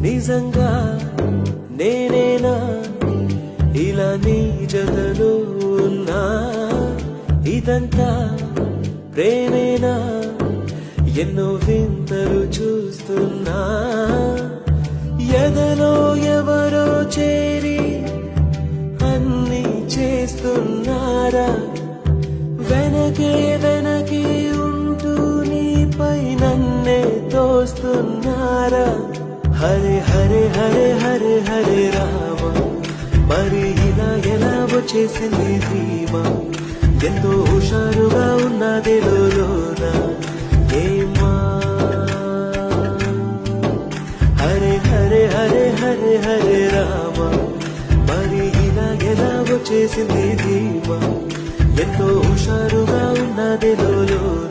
నిజంగా నేనేనా ఇలా నీ జతలో ఉన్నా? ఇదంతా ప్రేమేనా? ఎన్నో వింతలు చూస్తున్నా. ఎదలో ఎవరో చేరి అన్ని చేస్తున్నారా? వెనకే వెనకే ఉంటూ నీపై నన్నే తోస్తున్నారా? హరే హరే హరే హరే హరే రామ, మరి ఇలా ఎలా వచ్చేసింది ధీమా? ఎంతో హుషారుగా ఉన్నది లోన ఏమా? హరే హరే హరే హరే హరే రామ, మరి ఇలా ఎలా వచ్చేసింది ధీమా? ఎంతో హుషారుగా ఉన్నది లోన